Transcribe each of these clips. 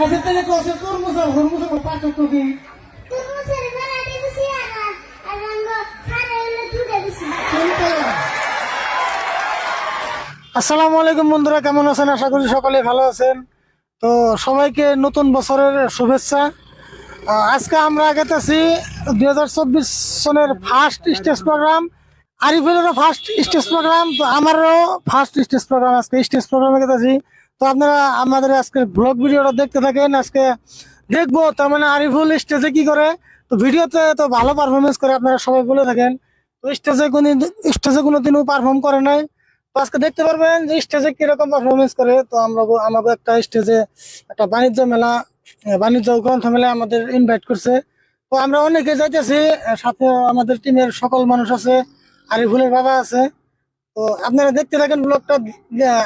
আচ্ছা তাহলে কসে তরমুজ আর হরমুজের পার্থক্য কি? আসসালামু আলাইকুম বন্ধুরা, কেমন আছেন? আশা করি সকলে ভালো আছেন। তো সবাইকে নতুন বছরের শুভেচ্ছা। আজকে আমরা গেতেছি 2024 সনের ফার্স্ট স্টেজ প্রোগ্রাম, আরিফুলেরও ফার্স্ট স্টেজ প্রোগ্রাম, তো আমারও ফার্স্ট স্টেজ প্রোগ্রাম। আজকে স্টেজ প্রোগ্রামে গেতেছি। তো আপনারা আমাদের আজকে ব্লগ ভিডিওটা দেখতে থাকেন। আজকে দেখবো তার মানে আরিফুল স্টেজে কি করে। তো ভিডিওতে তো ভালো পারফরমেন্স করে, আপনারা সবাই বলে থাকেন। তো স্টেজে কোনোদিনও পারফর্ম করে নাই। তো আজকে দেখতে পারবেন যে স্টেজে কিরকম পারফরমেন্স করে। তো আমাকে একটা স্টেজে একটা বাণিজ্য গ্রন্থ মেলায় আমাদের ইনভাইট করছে। তো আমরা অনেকে যাইতেছি, সাথে আমাদের টিমের সকল মানুষ আছে, আরিফুলের বাবা আছে। তো আপনারা দেখতে থাকেন ব্লগটা,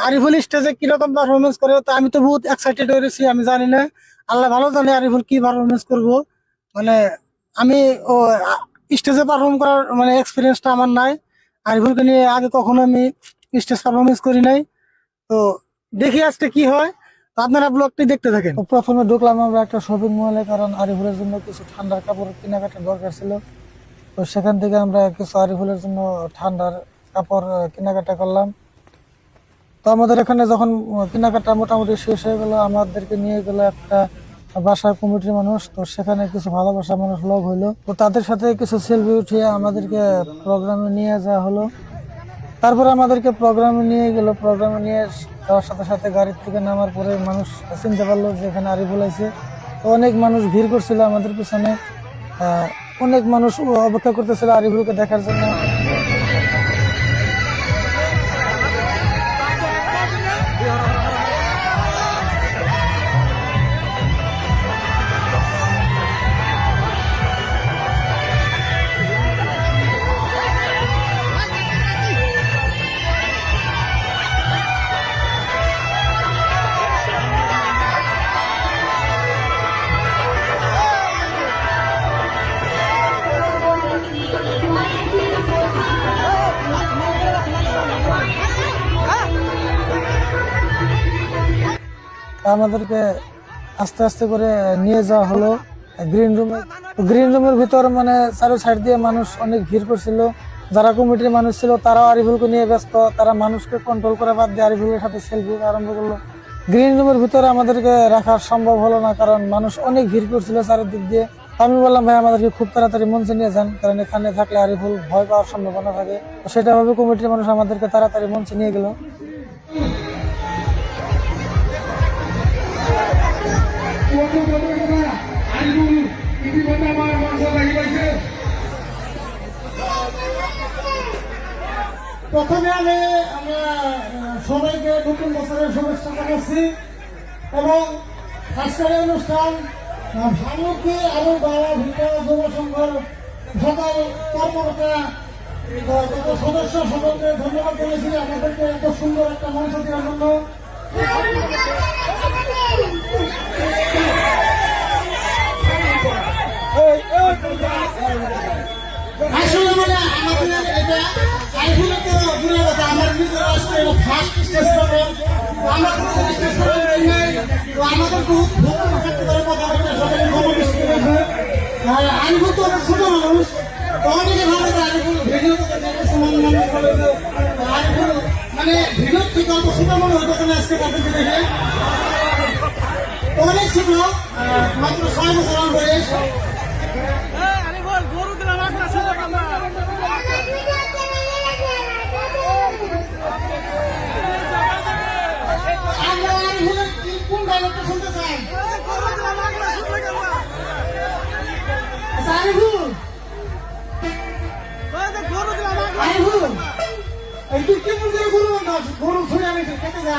আরিফুল স্টেজে কিরকম পারফরমেন্স করে। তো আমি তো বহুত এক্সাইটেড হয়েছি, আমি জানি না, আল্লাহ ভালো জানে আরিফুল কি পারফরমেন্স করবো। মানে আমি স্টেজে পারফর্ম করার মানে এক্সপিরিয়েন্সটা আমার নাই। আরিফুলকে নিয়ে আগে কখনো আমি স্টেজ পারফরমেন্স করি নাই। তো দেখি আজকে কি হয়। তো আপনারা ব্লগটি দেখতে থাকেন। প্রথমে ঢুকলাম আমরা একটা শপিং মলে, কারণ আরিফুলের জন্য কিছু ঠান্ডার কাপড় কেনাকাটা দরকার ছিল। তো সেখান থেকে আমরা কিছু আরিফুলের জন্য ঠান্ডার কাপড় কেনাকাটা করলাম। তো আমাদের এখানে যখন কেনাকাটা মোটামুটি শেষ হয়ে গেল, আমাদেরকে নিয়ে গেল একটা বাসার কমিটির মানুষ। তো সেখানে কিছু ভালোবাসা মানুষ লোক হইলো। তো তাদের সাথে কিছু সেলফি উঠিয়ে আমাদেরকে প্রোগ্রামে নিয়ে যাওয়া হলো। তারপরে আমাদেরকে প্রোগ্রামে নিয়ে গেল। প্রোগ্রামে নিয়ে যাওয়ার সাথে সাথে গাড়ির থেকে নামার পরে মানুষ চিনতে পারলো যে এখানে আরিফুল আছে। তো অনেক মানুষ ভিড় করছিল আমাদের পিছনে, অনেক মানুষ অপেক্ষা করতেছিল আরিফুলকে দেখার জন্য। আমাদেরকে আস্তে আস্তে করে নিয়ে যাওয়া হলো গ্রিন রুমের ভিতর। মানে চারো সাইড দিয়ে মানুষ অনেক ভিড় করছিল। যারা কমিটির মানুষ ছিল তারাও আরিফুলকে নিয়ে ব্যস্ত। তারা মানুষকে কন্ট্রোল করে বাদ দিয়ে আরিফুলের সাথে সেলফি আরম্ভ করলো। গ্রিন রুমের ভিতরে আমাদেরকে রাখা সম্ভব হলো না, কারণ মানুষ অনেক ভিড় করছিল চারিদিক দিয়ে। আমি বললাম, ভাই আমাদেরকে খুব তাড়াতাড়ি মঞ্চে নিয়ে যান, কারণ এখানে থাকলে আরিফুল ভয় পাওয়ার সম্ভাবনা থাকে। সেটা ভাবে কমিটির মানুষ আমাদেরকে তাড়াতাড়ি মঞ্চে নিয়ে গেল। প্রথমে আমরা সবাইকে নতুন বছরের শুভেচ্ছা জানাচ্ছি এবং আজকের অনুষ্ঠান ভারতী আরো বাবা ভিটা যুব সংঘর সকল কর্মকর্তা সদস্য সকলকে ধন্যবাদ জানাচ্ছি আমাদেরকে এত সুন্দর একটা মঞ্চ দেওয়ার জন্য। আসলে মানে আমাদের এটা আইফুলের তো দূরের কথা, আমার নিজের আজকে ফার্স্ট স্টেজ প্রোগ্রাম। আমরা কোনো স্টেজ প্রোগ্রাম নাই, তো আমাদের বহুত ভুল থাকতে পারে, কথাবার্তা সবাই খবর বৃষ্টি হয়েছে। আইফুল তো অনেক ছোট মানুষ, তো অনেকে ভাবে যে আইফুল ভিডিও আইফুল মানে ভিডিও থেকে অল্প ছোট মনে হইতেছে না। আজকে তাদেরকে দেখে অনেক ছোট, মাত্র 6 বছর বয়স। কোন ডায়লগটা শুনতে চাই? তুই কি বলছিস? গরু ছুঁড়ে আনিস খেতে যা।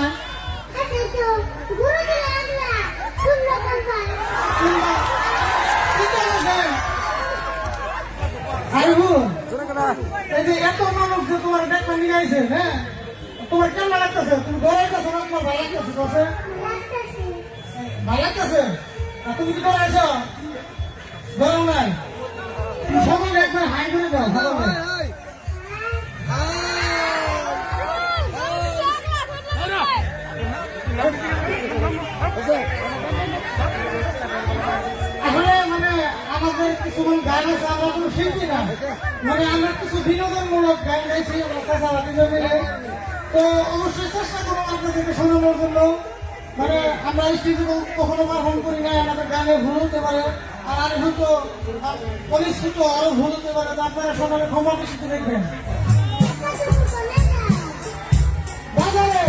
এত মানুষ যে তোমার দেখতে নিয়ে আইছে, হ্যাঁ তোমার কেমন লাগতেছে? তুমি গড়াই কাছে না তোমার ভালো লাগতেছে? ভালো লাগতেছে? তুমি কি করে আছো? গরম নাই? তুমি সকলে একবার হাই করে দাও। ভালো আমাদের কিছুমান গান আছে, আমরা কোনো শিল্পী না, মানে আমরা কিছু বিনোদনমূলক গান গাইছি আমরা কাছাকাছি মিলে। তো অবশ্যই চেষ্টা করবো আপনাদেরকে শোনানোর জন্য। মানে আমরা স্টেজে কখনো পারফর্ম করি না, আমাদের গানে ভুল হতে পারে, আর আরো হয়তো পরিস্থিত আরো ভুল হতে পারে, তো আপনারা শোনালে ক্ষমা দৃষ্টিতে দেখবেন। বাজারে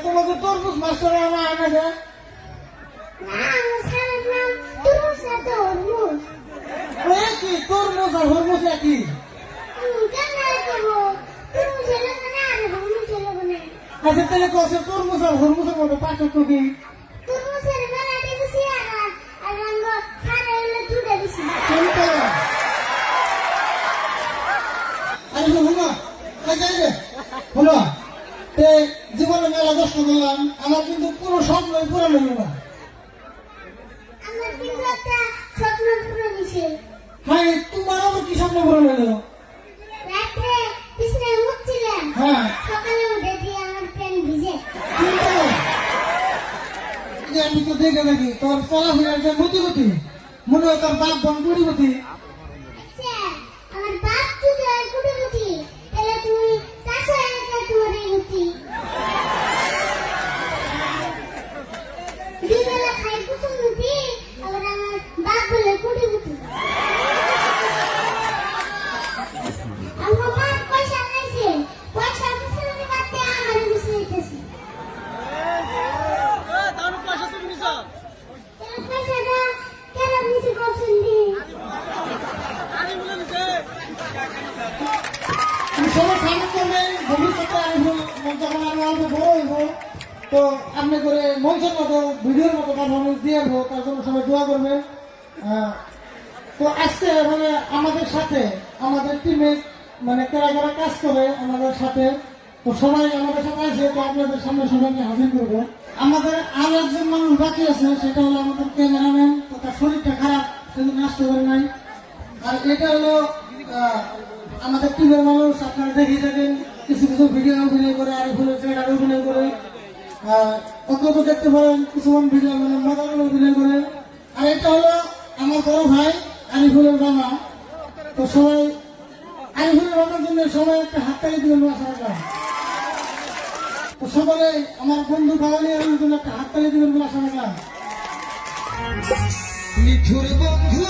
তোমাকে তরমুজ মাস্টার আমার আনা যায় কি তরমুজ আর হরমুজ একই? আচ্ছা তাহলে কসে তরমুজ আর হরমুজের মধ্যে পার্থক্য কি? জীবনে মেলা কষ্ট করলাম, আমার কিন্তু কোনো স্বপ্নই পূরণ হলো না। হ্যাঁ তোমার আবার কি স্বপ্ন পূরণ হলো? হ্যাঁ আমি তো দেখে থাকি তোর চলাফেরার যে মতিগতি, মনে হয় তোর বাপ বোন কুড়িগতি। তো আপনি করে মঞ্চের মতো ভিডিওর মতো পারফরমেন্স দিয়ে আসবো, তার জন্য সবাই দোয়া করবেন। তো আজকে মানে আমাদের সাথে আমাদের টিমে মানে কারা কারা কাজ করে আমাদের সাথে, তো সবাই আমাদের সাথে আছে, তো আপনাদের সামনে সবাইকে হাজির করবো। আমাদের আরো একজন মানুষ বাকি আছে, সেটা হলো আমাদের ক্যামেরাম্যান, তো তার শরীরটা খারাপ, সেজন্য আসতে পারে নাই। আর এটা হলো আমাদের টিমের মানুষ, আপনারা দেখিয়ে থাকেন কিছু কিছু ভিডিও অভিনয় করে, আরিফুলের ট্রেলার অভিনয় করে, অন্তত দেখতে পারেন কিছুমান ভিডিও মানে মজার অভিনয় করে। আর এটা হলো আমার বড় ভাই আরিফুলের মামা, তো সবাই আরিফুলের মামার জন্য সবাই একটা হাততালি দিবেন। তো সকলে আমার বন্ধু বাঙালির জন্য একটা হাততালি দিবেন বলে আশা রাখলাম। মিঠুর বন্ধু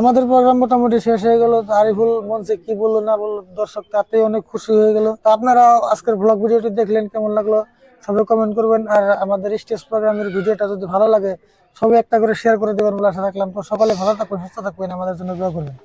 আমাদের প্রোগ্রাম মোটামুটি শেষ হয়ে গেল। আরিফুল মঞ্চে কি বললো না বললো, দর্শক তাতে অনেক খুশি হয়ে গেল। তো আপনারা আজকের ব্লগ ভিডিওটি দেখলেন, কেমন লাগলো সবাই কমেন্ট করবেন। আর আমাদের স্টেজ প্রোগ্রামের ভিডিওটা যদি ভালো লাগে সবাই একটা করে শেয়ার করে দেবেন বলে আশা রাখলাম। তো সকালে ভালো থাকবেন, সুস্থ থাকবেন, আমাদের জন্য দোয়া করবেন।